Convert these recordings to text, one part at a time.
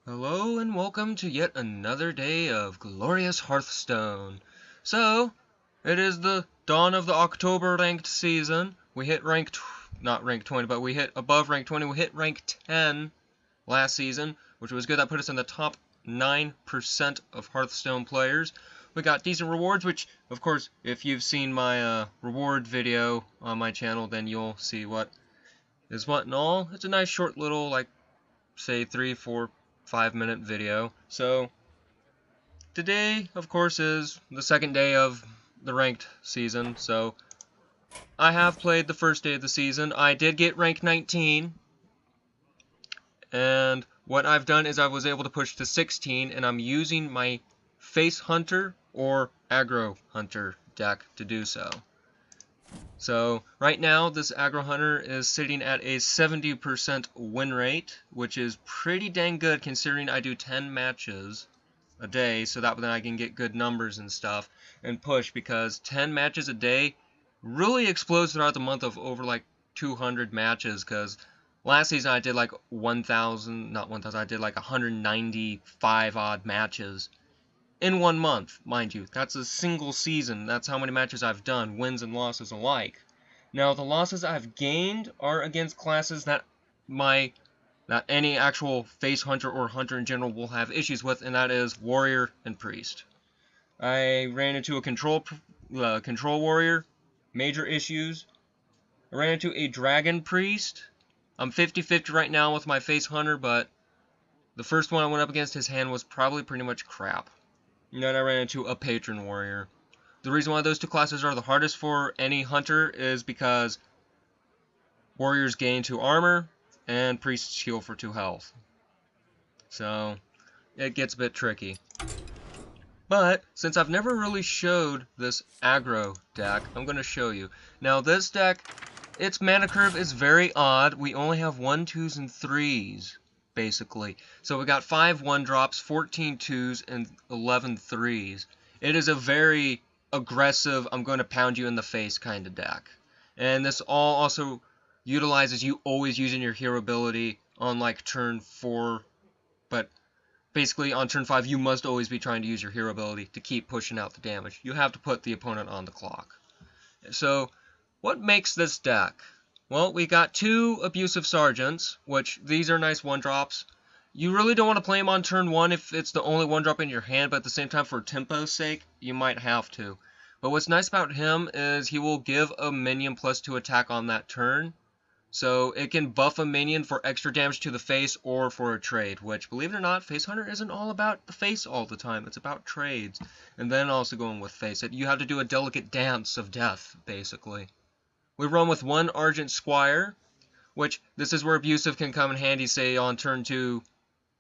Hello and welcome to yet another day of glorious Hearthstone. So, it is the dawn of the October ranked season. We hit not rank 20, but we hit above rank 20. We hit rank 10 last season, which was good. That put us in the top 9% of Hearthstone players. We got decent rewards, which, of course, if you've seen my reward video on my channel, then you'll see what is what and all. It's a nice short little, like, say 3, 4, 5-minute video. So today, of course, is the second day of the ranked season. So I have played the first day of the season. I did get rank 19, and what I've done is I was able to push to 16, and I'm using my Face Hunter or Aggro Hunter deck to do so. So right now this Aggro Hunter is sitting at a 70% win rate, which is pretty dang good considering I do 10 matches a day, so that then I can get good numbers and stuff and push, because 10 matches a day really explodes throughout the month of over like 200 matches, because last season I did like 1,000, not 1,000, I did like 195 odd matches in 1 month, mind you. That's a single season. That's how many matches I've done, wins and losses alike. Now, the losses I've gained are against classes that any actual face hunter or hunter in general will have issues with, and that is warrior and priest. I ran into a control warrior, major issues. I ran into a dragon priest. I'm 50-50 right now with my face hunter, but the first one I went up against, his hand was probably pretty much crap. And then I ran into a patron warrior. The reason why those two classes are the hardest for any hunter is because warriors gain 2 armor and priests heal for 2 health. So it gets a bit tricky. But since I've never really showed this aggro deck, I'm going to show you. Now this deck, its mana curve is very odd. We only have 1s, 2s, and 3s. Basically. So we got 5 1-drops, 14 2s, and 11 3s. It is a very aggressive, I'm going to pound you in the face kind of deck. And this all also utilizes you always using your hero ability on like turn 4, but basically on turn 5 you must always be trying to use your hero ability to keep pushing out the damage. You have to put the opponent on the clock. So what makes this deck? Well, we got 2 Abusive Sergeants, which these are nice 1-drops. You really don't want to play them on turn 1 if it's the only 1-drop in your hand, but at the same time, for tempo's sake, you might have to. But what's nice about him is he will give a minion +2 attack on that turn. So it can buff a minion for extra damage to the face or for a trade, which, believe it or not, Face Hunter isn't all about the face all the time. It's about trades. And then also going with face. You have to do a delicate dance of death, basically. We run with 1 Argent Squire, which this is where abusive can come in handy. Say on turn 2,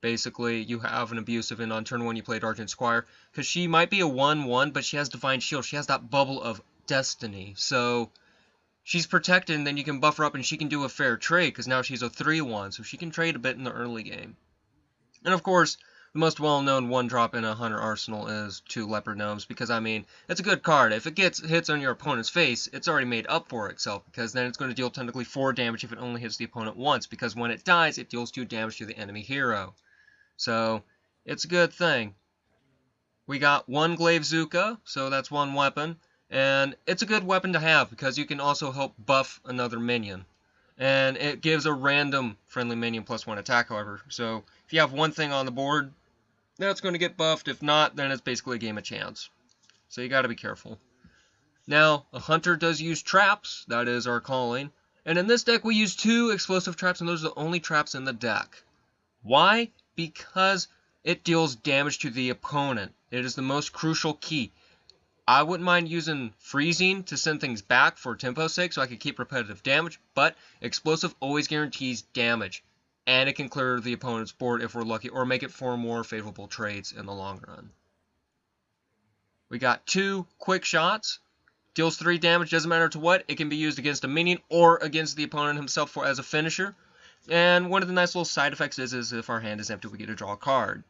basically you have an abusive, and on turn 1 you played Argent Squire, because she might be a 1/1, but she has Divine Shield. She has that bubble of destiny, so she's protected, and then you can buff her up, and she can do a fair trade, because now she's a 3/1, so she can trade a bit in the early game. And of course, the most well-known 1-drop in a Hunter arsenal is 2 Leopard Gnomes, because, I mean, it's a good card. If it hits on your opponent's face, it's already made up for itself, because then it's going to deal technically 4 damage if it only hits the opponent once, because when it dies, it deals 2 damage to the enemy hero. So, it's a good thing. We got 1 Glaive Zuka, so that's 1 weapon, and it's a good weapon to have, because you can also help buff another minion. And it gives a random friendly minion +1 attack, however. So if you have one thing on the board, that's going to get buffed. If not, then it's basically a game of chance. So you got to be careful. Now, a hunter does use traps. That is our calling. And in this deck, we use 2 explosive traps, and those are the only traps in the deck. Why? Because it deals damage to the opponent. It is the most crucial key. I wouldn't mind using freezing to send things back for tempo's sake so I could keep repetitive damage, but explosive always guarantees damage, and it can clear the opponent's board if we're lucky, or make it for more favorable trades in the long run. We got 2 quick shots, deals 3 damage, doesn't matter to what. It can be used against a minion or against the opponent himself as a finisher. And one of the nice little side effects is if our hand is empty, we get to draw a card.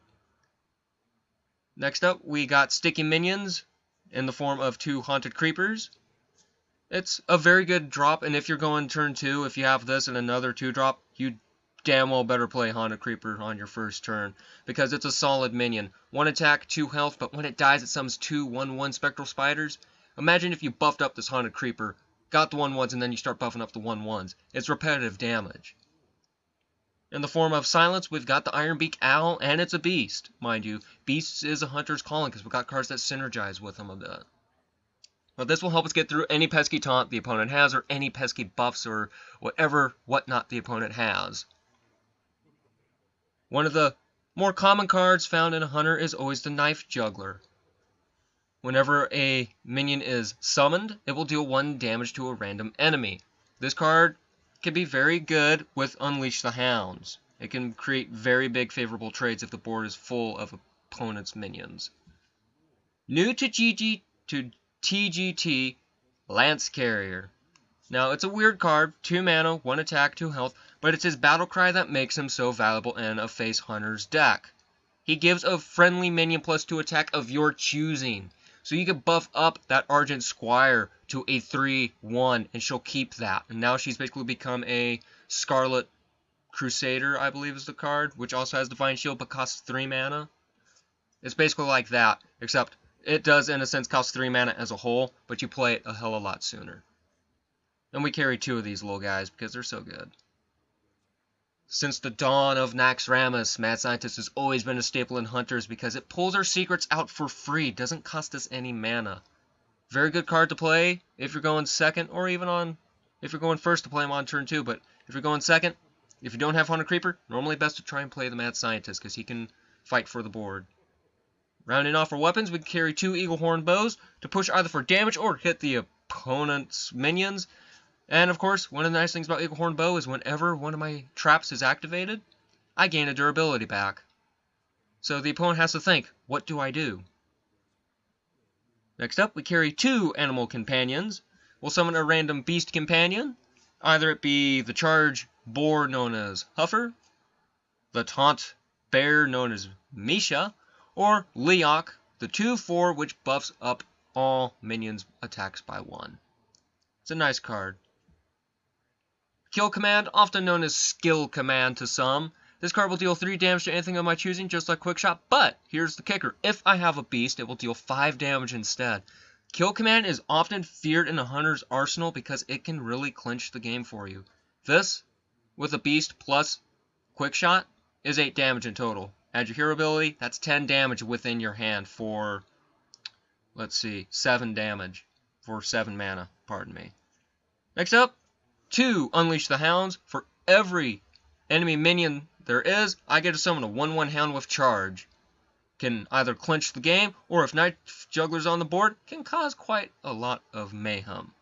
Next up, we got sticky minions in the form of 2 Haunted Creepers. It's a very good drop, and if you're going turn 2, if you have this and another 2-drop, you damn well better play Haunted Creeper on your first turn, because it's a solid minion. 1 attack, 2 health, but when it dies it summons 2 1/1 Spectral Spiders. Imagine if you buffed up this Haunted Creeper, got the 1/1s, and then you start buffing up the 1/1s. It's repetitive damage. In the form of Silence, we've got the Ironbeak Owl, and it's a beast, mind you. Beasts is a Hunter's Calling, because we've got cards that synergize with them a bit. But this will help us get through any pesky taunt the opponent has, or any pesky buffs, or whatnot the opponent has. One of the more common cards found in a Hunter is always the Knife Juggler. Whenever a minion is summoned, it will deal 1 damage to a random enemy. This card can be very good with Unleash the Hounds. It can create very big favorable trades if the board is full of opponent's minions. New to TGT, Lance Carrier. Now, it's a weird card, 2 mana, 1 attack, 2 health, but it's his battle cry that makes him so valuable in a Face Hunter's deck. He gives a friendly minion +2 attack of your choosing. So you can buff up that Argent Squire to a 3/1, and she'll keep that. And now she's basically become a Scarlet Crusader, I believe is the card, which also has Divine Shield but costs 3 mana. It's basically like that, except it does, in a sense, cost 3 mana as a whole, but you play it a hell of a lot sooner. And we carry 2 of these little guys because they're so good. Since the dawn of Naxxramas, Mad Scientist has always been a staple in Hunters because it pulls our secrets out for free, doesn't cost us any mana. Very good card to play if you're going second, or even if you're going first to play him on turn 2, but if you're going second, if you don't have Haunted Creeper, normally best to try and play the Mad Scientist because he can fight for the board. Rounding off our weapons, we can carry 2 Eagle Horn Bows to push either for damage or hit the opponent's minions. And of course, one of the nice things about Eagle Horn Bow is whenever one of my traps is activated, I gain a durability back. So the opponent has to think, what do I do? Next up, we carry 2 Animal Companions. We'll summon a random Beast Companion. Either it be the Charge Boar known as Huffer, the Taunt Bear known as Misha, or Leok, the 2/4 which buffs up all minions' attacks by 1. It's a nice card. Kill Command, often known as Skill Command to some. This card will deal 3 damage to anything of my choosing, just like Quickshot, but here's the kicker. If I have a beast, it will deal 5 damage instead. Kill Command is often feared in a Hunter's arsenal because it can really clinch the game for you. This, with a beast plus Quickshot, is 8 damage in total. Add your hero ability, that's 10 damage within your hand for, let's see, 7 damage. For 7 mana, pardon me. Next up, 2 Unleash the Hounds. For every enemy minion there is, I get to summon a 1/1 Hound with Charge. Can either clinch the game, or if Knife Juggler's on the board, can cause quite a lot of mayhem.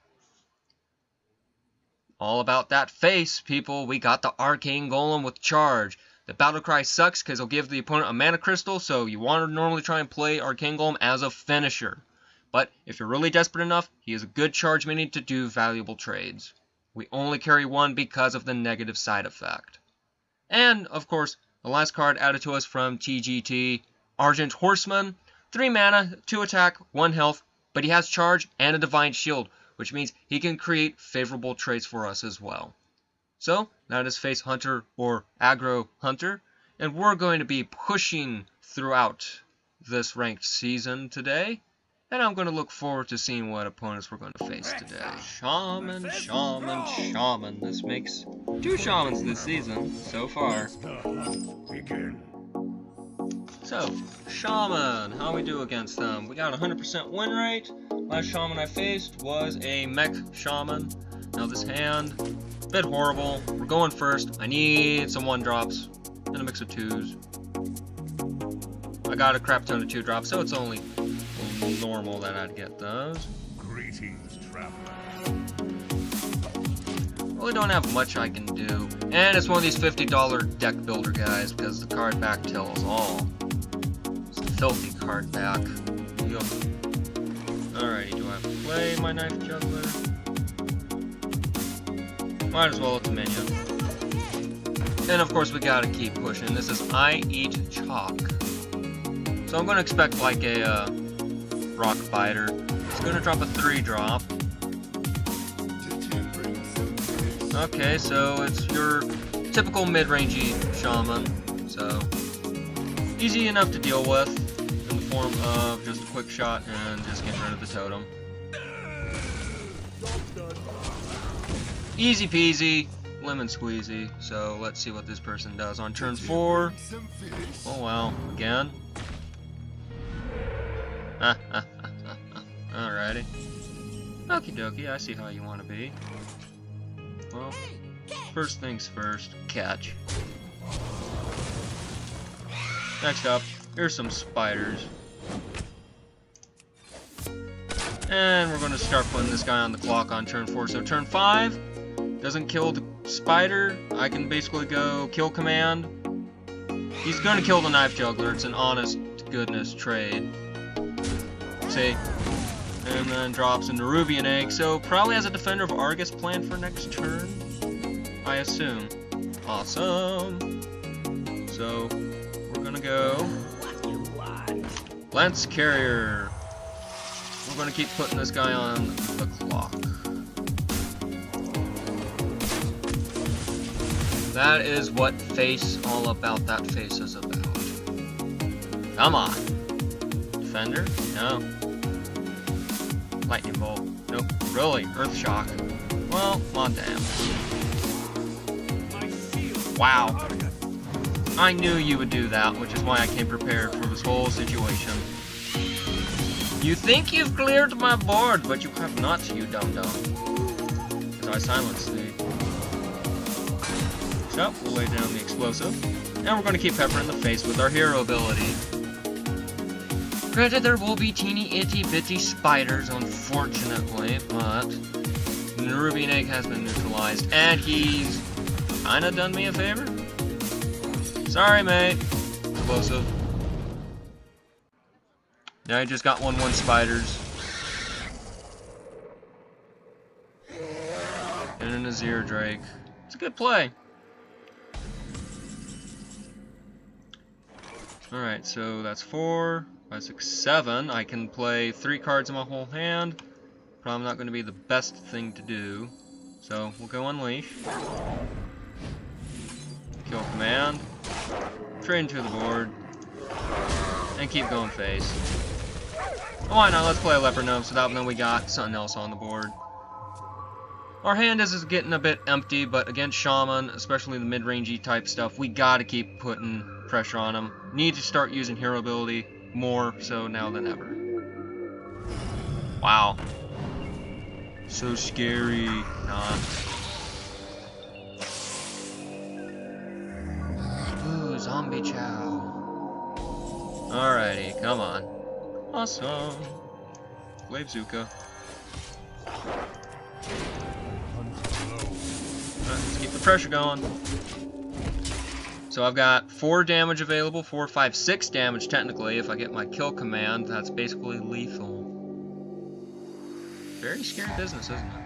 All about that face, people. We got the Arcane Golem with Charge. The battle cry sucks because it'll give the opponent a mana crystal, so you want to normally try and play Arcane Golem as a finisher. But if you're really desperate enough, he is a good charge minion to do valuable trades. We only carry 1 because of the negative side effect. And, of course, the last card added to us from TGT, Argent Horseman. 3 mana, 2 attack, 1 health, but he has charge and a Divine Shield, which means he can create favorable trades for us as well. So, that is Face Hunter or Aggro Hunter, and we're going to be pushing throughout this ranked season today. And I'm going to look forward to seeing what opponents we're going to face today. Shaman, Shaman, Shaman. This makes 2 Shamans this season, so far. So, Shaman, how we do against them? We got 100% win rate. Last Shaman I faced was a Mech Shaman. Now this hand, a bit horrible. We're going first. I need some 1-drops and a mix of 2s. I got a crap ton of 2-drops, so it's only normal that I'd get those. Greetings, traveler. Really don't have much I can do. And it's one of these $50 deck builder guys because the card back tells all. It's a filthy card back. Yup. Alrighty, do I have to play my Knife Juggler? Might as well with the minion. And of course we gotta keep pushing. This is I Eat Chalk. So I'm gonna expect like a Rock Biter. It's gonna drop a 3-drop. Okay, so it's your typical mid-rangey Shaman, so easy enough to deal with in the form of just a quick shot and just getting rid of the totem. Easy peasy, lemon squeezy. So let's see what this person does on turn 4. Oh wow, again. Alrighty. Okie dokie, I see how you want to be. Well, first things first, catch. Next up, here's some spiders. And we're going to start putting this guy on the clock on turn 4. So turn 5, doesn't kill the spider, I can basically go kill command. He's going to kill the knife juggler, it's an honest goodness trade. See? And then drops into Nerubian Egg, so probably has a Defender of Argus planned for next turn, I assume. Awesome. So, we're gonna go Lance Carrier. We're gonna keep putting this guy on the clock. That is what face, all about that face is about. Come on. Defender? No. Lightning Bolt. Nope. Really? Earth Shock. Well, on damn. Wow. I knew you would do that, which is why I came prepared for this whole situation. You think you've cleared my board, but you have not, you dum-dum. Because I silenced thee. So, we'll lay down the explosive. And we're going to keep Pepper in the face with our hero ability. Granted, there will be teeny itty bitty spiders, unfortunately, but Nerubian Egg has been neutralized, and he's kinda done me a favor. Sorry, mate. Explosive. Now I just got 1/1 spiders. And an Azir Drake. It's a good play. Alright, so that's 4, 5, 6, 7. I can play 3 cards in my whole hand. Probably not going to be the best thing to do. So, we'll go Unleash. Kill command. Trade into the board. And keep going face. Why not? Let's play a Leper Gnome so that then we got something else on the board. Our hand is getting a bit empty, but against Shaman, especially the mid-rangey type stuff, we gotta keep putting pressure on him. Need to start using hero ability more so now than ever. Wow. So scary. Nah. Ooh, zombie chow. Alrighty, come on. Awesome. Wave Zuka. Let's keep the pressure going. So I've got 4 damage available, 4, 5, 6 damage technically. If I get my kill command, that's basically lethal. Very scary business, isn't it?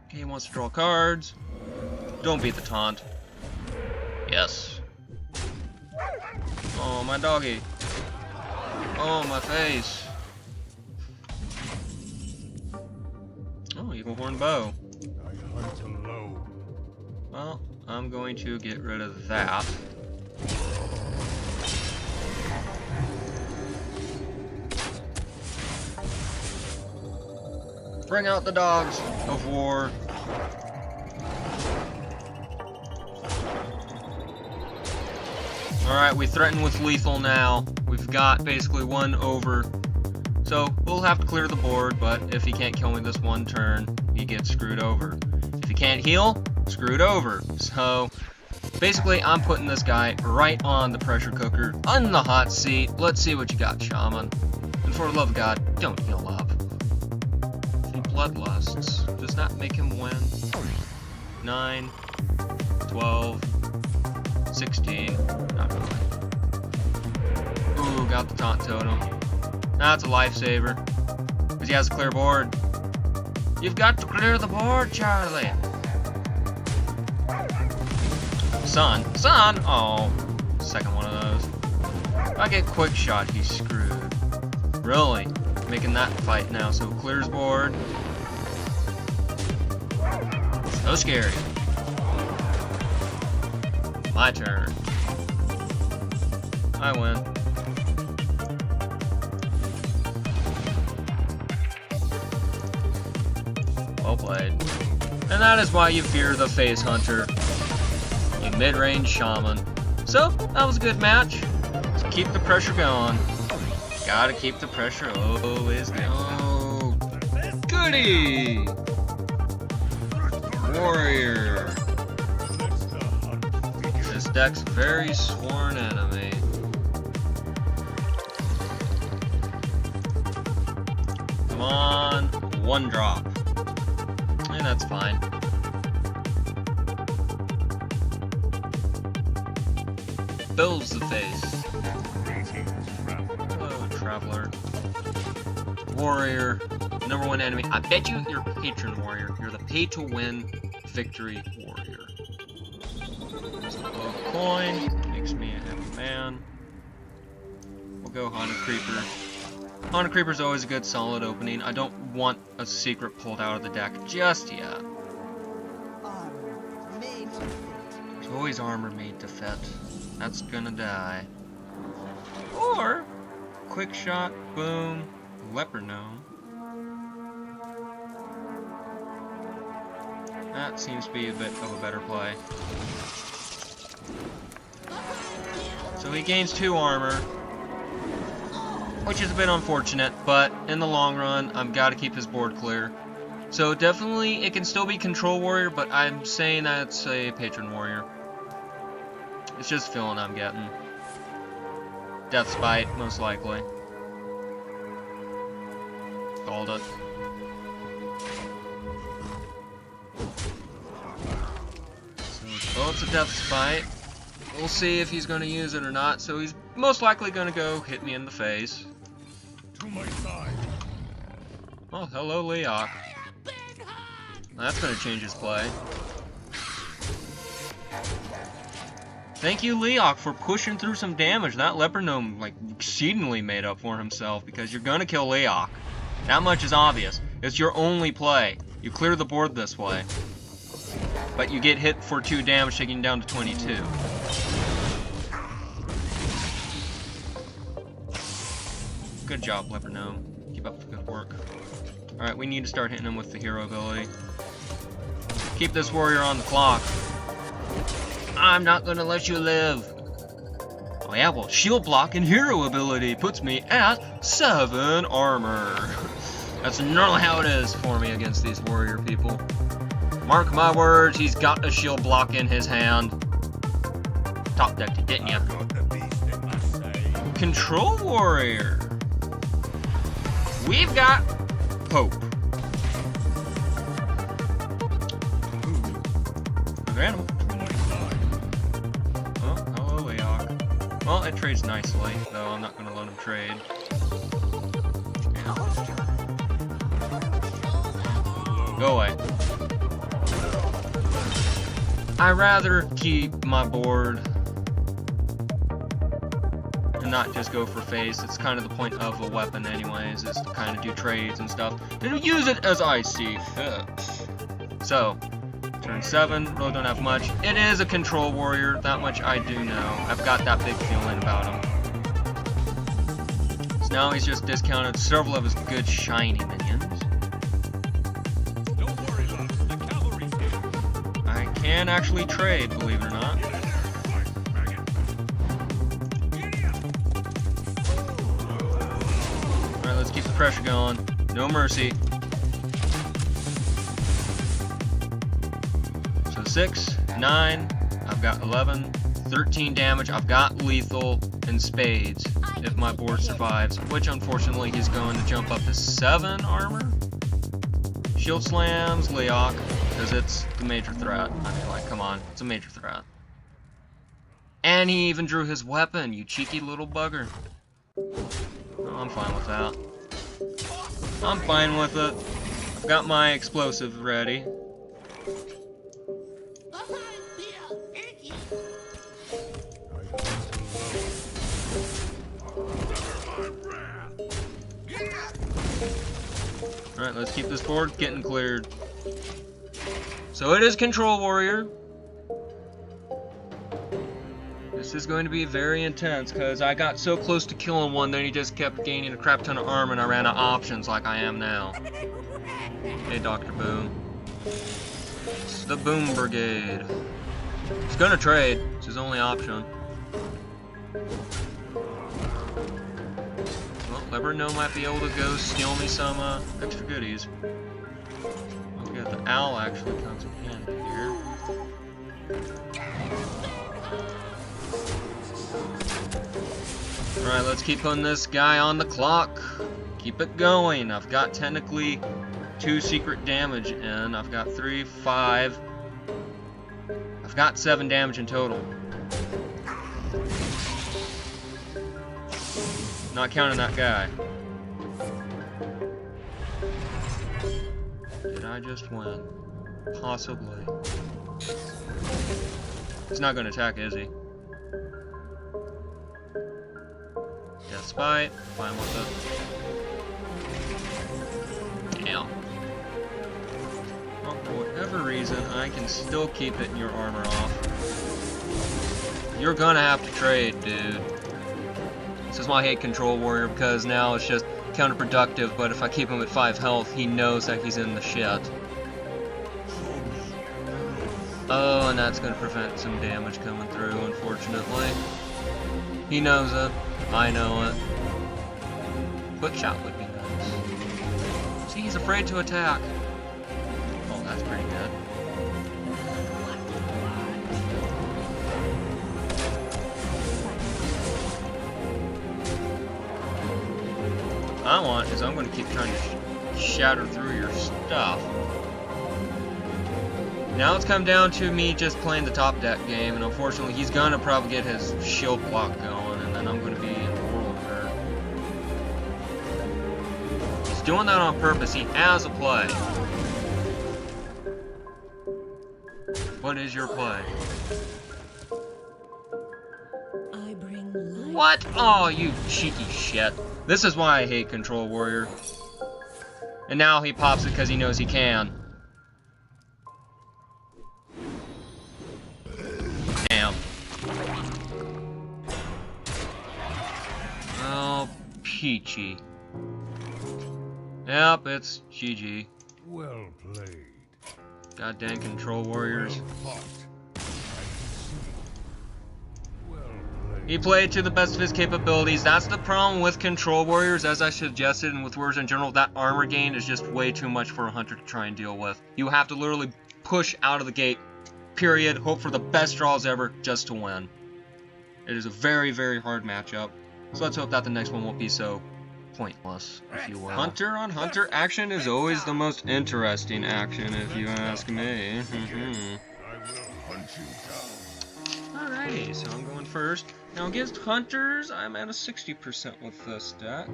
Okay, he wants to draw cards. Don't beat the taunt. Yes. Oh, my doggy. Oh, my face. Oh, Eagle Horn Bow. Well, I'm going to get rid of that. Bring out the dogs of war. Alright, we threaten with lethal now. We've got basically 1 over. So, we'll have to clear the board, but if he can't kill me this one turn, he gets screwed over. If he can't heal, screwed over. So, basically, I'm putting this guy right on the pressure cooker, on the hot seat. Let's see what you got, Shaman. And for the love of God, don't heal up. If he bloodlusts, does that make him win? 9, 12, 16, not really. Ooh, got the taunt totem. That's a lifesaver, because he has a clear board. You've got to clear the board, Charlie. Sun? Oh, second one of those. If I get quick shot, he's screwed. Really? Making that fight now, so clears board. So scary. My turn. I win. Well played. And that is why you fear the Phase Hunter, you mid-range Shaman. So, that was a good match. So keep the pressure going. Gotta keep the pressure always going. Goody! Warrior. This deck's very sworn enemy. Come on, one drop. And that's fine. Fills the face. Hello, Traveler. Warrior. Number one enemy. I bet you're Patron Warrior. You're the pay-to-win victory warrior. So a coin. Makes me a happy man. We'll go Haunted Creeper. Haunted Creeper's always a good solid opening. I don't want a secret pulled out of the deck just yet. There's always armor made to fit. That's gonna die. Or, quick shot, boom, Leopard Gnome. That seems to be a bit of a better play. So he gains 2 armor, which is a bit unfortunate, but in the long run, I've got to keep his board clear. So definitely, it can still be Control Warrior, but I'm saying that's a Patron Warrior. It's just a feeling I'm getting. Death Spite, most likely. Called it. So it's a Death Spite. We'll see if he's going to use it or not. So he's most likely going to go hit me in the face. To my side. Oh, hello, Leok. That's going to change his play. Thank you, Leok, for pushing through some damage. That Leopard Gnome, like, exceedingly made up for himself because you're going to kill Leok. That much is obvious. It's your only play. You clear the board this way. But you get hit for 2 damage, taking you down to 22. Good job, Leopard Gnome. Keep up the good work. Alright, we need to start hitting him with the hero ability. Keep this warrior on the clock. I'm not gonna let you live. Oh yeah, well, shield block and hero ability puts me at 7 armor. That's normally how it is for me against these warrior people. Mark my words, he's got a shield block in his hand. Top decked it, didn't ya? Control Warrior. We've got Hope. Another animal. Oh, hello, Leok. Well, it trades nicely, though I'm not going to let him trade. Go away. I'd rather keep my board and not just go for face. It's kind of the point of a weapon anyways, is to kind of do trades and stuff. And use it as I see fit. So, turn 7, really don't have much. It is a Control Warrior, that much I do know. I've got that big feeling about him. So now he's just discounted several of his good shiny minions. Can actually trade, believe it or not. Alright, let's keep the pressure going. No mercy. So 6, 9, I've got 11, 13 damage, I've got lethal and spades if my board survives, which unfortunately he's going to jump up to 7 armor. Shield slams, Leok, because it's the major threat. I mean, like, come on, it's a major threat. And he even drew his weapon, you cheeky little bugger. Oh, I'm fine with that. I'm fine with it. I've got my explosive ready. Alright, let's keep this board getting cleared. So it is Control Warrior. This is going to be very intense because I got so close to killing one, then he just kept gaining a crap ton of armor and I ran out of options like I am now. Hey, Dr. Boom. It's the Boom Brigade. He's gonna trade. It's his only option. Well, never know, might be able to go steal me some extra goodies. Oh good, the owl actually comes in handy here. Alright, let's keep putting this guy on the clock. Keep it going. I've got technically 2 secret damage in. I've got 3, 5. I've got 7 damage in total. Not counting that guy. Did I just win? Possibly. He's not going to attack, is he? Death Spite. Fine with it. Damn. Well, for whatever reason, I can still keep hitting your armor off. You're gonna have to trade, dude. This is why I hate Control Warrior, because now it's just counterproductive, but if I keep him at 5 health, he knows that he's in the shit. Oh, and that's gonna prevent some damage coming through, unfortunately. He knows it. I know it. Quick shot would be nice. See, he's afraid to attack. Oh, that's pretty good. What I want is I'm going to keep trying to shatter through your stuff. Now it's come down to me just playing the top deck game, and unfortunately he's going to probably get his shield block going, and then I'm going to be in the world of hurt. He's doing that on purpose. He has a play. What is your play? I bring life. What? Oh, you cheeky shit. This is why I hate Control Warrior. And now he pops it because he knows he can. Damn. Oh, peachy. Yep, it's GG. Well played. Goddamn Control Warriors. Well fought. I can see. Well played. He played to the best of his capabilities. That's the problem with Control Warriors, as I suggested, and with Warriors in general. That armor gain is just way too much for a hunter to try and deal with. You have to literally push out of the gate, period, hope for the best draws ever just to win. It is a very, very hard matchup. So let's hope that the next one won't be so pointless, if you will. Hunter on hunter action is always the most interesting action, if you ask me. I will hunt you down. Alrighty, so I'm going first. Now against hunters, I'm at a 60% with this deck.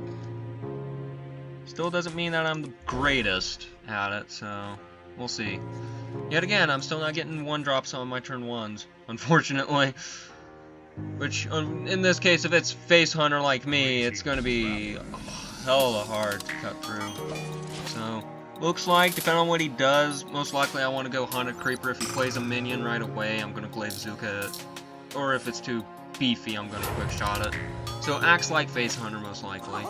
Still doesn't mean that I'm the greatest at it, so we'll see. Yet again, I'm still not getting 1-drops on my turn 1s, unfortunately. Which, in this case, if it's face hunter like me, it's going to be hella hard to cut through. So, looks like, depending on what he does, most likely I want to go Haunted Creeper. If he plays a minion right away, I'm going to Glaive Zuka it. Or if it's too beefy, I'm going to quick shot it. So, acts like face hunter, most likely.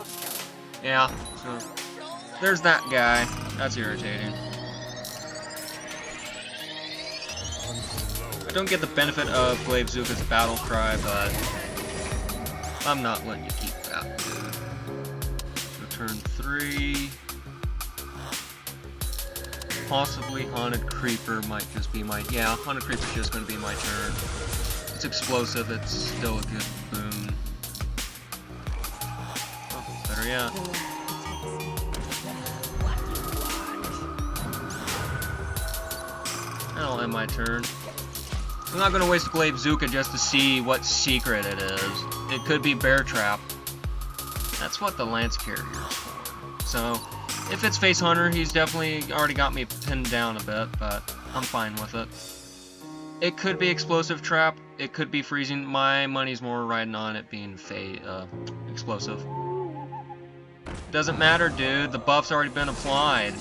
Yeah, so, there's that guy. That's irritating. I don't get the benefit of Glaive Zuka's battle cry, but I'm not letting you keep that, dude. So turn 3. Possibly Haunted Creeper might just be my... Yeah, Haunted Creeper's just going to be my turn. It's explosive, it's still a good boon. Oh, better yet. That'll end my turn. I'm not going to waste Glaive Zuka just to see what secret it is. It could be Bear Trap. That's what the Lance Carrier is for. So, if it's Face Hunter, he's definitely already got me pinned down a bit, but I'm fine with it. It could be Explosive Trap. It could be Freezing. My money's more riding on it being Explosive. Doesn't matter, dude. The buff's already been applied.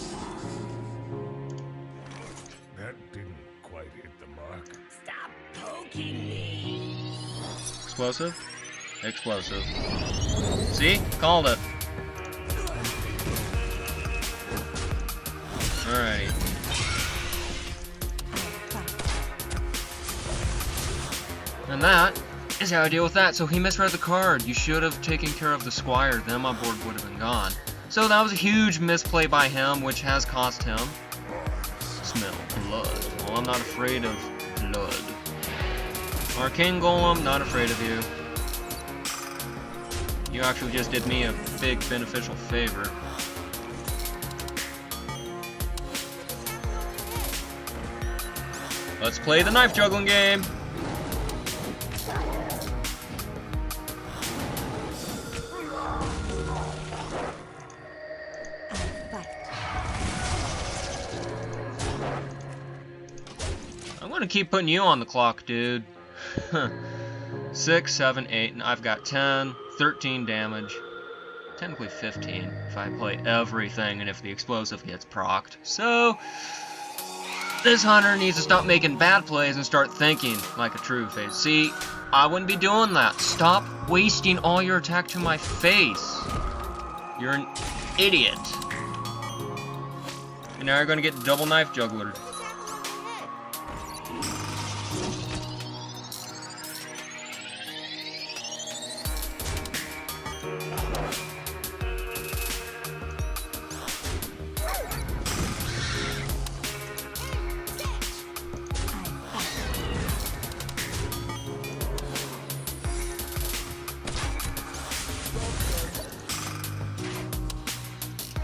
Explosive? Explosive. See? Called it. Alrighty. And that is how I deal with that. So he misread the card. You should have taken care of the Squire, then my board would have been gone. So that was a huge misplay by him, which has cost him. Smell blood. Well, I'm not afraid of blood. Arcane Golem, not afraid of you. You actually just did me a big beneficial favor. Let's play the knife juggling game. I'm gonna keep putting you on the clock, dude. 6, 7, 8, and I've got 10, 13 damage. Technically 15 if I play everything and if the explosive gets procced. So, this hunter needs to stop making bad plays and start thinking like a true face. See, I wouldn't be doing that. Stop wasting all your attack to my face. You're an idiot. And now you're gonna get double knife juggler.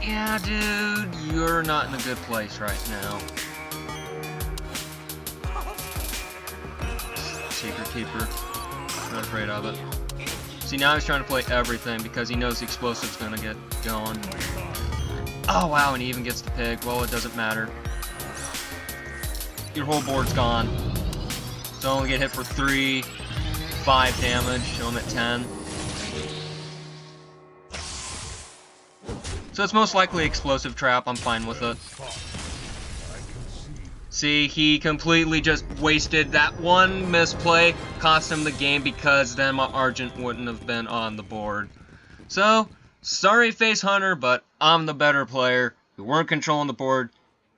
Yeah, dude, you're not in a good place right now. Secret Keeper. Not afraid of it. See, now he's trying to play everything because he knows the explosive's gonna get going. Oh, wow, and he even gets the pig. Well, it doesn't matter. Your whole board's gone. So only get hit for 3, 5 damage. Show him at 10. So it's most likely explosive trap. I'm fine with it. See, he completely just wasted that one misplay, cost him the game because then my Argent wouldn't have been on the board. So, sorry Face Hunter, but I'm the better player. You weren't controlling the board.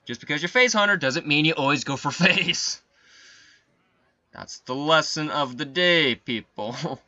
Just because you're Face Hunter doesn't mean you always go for face. That's the lesson of the day, people.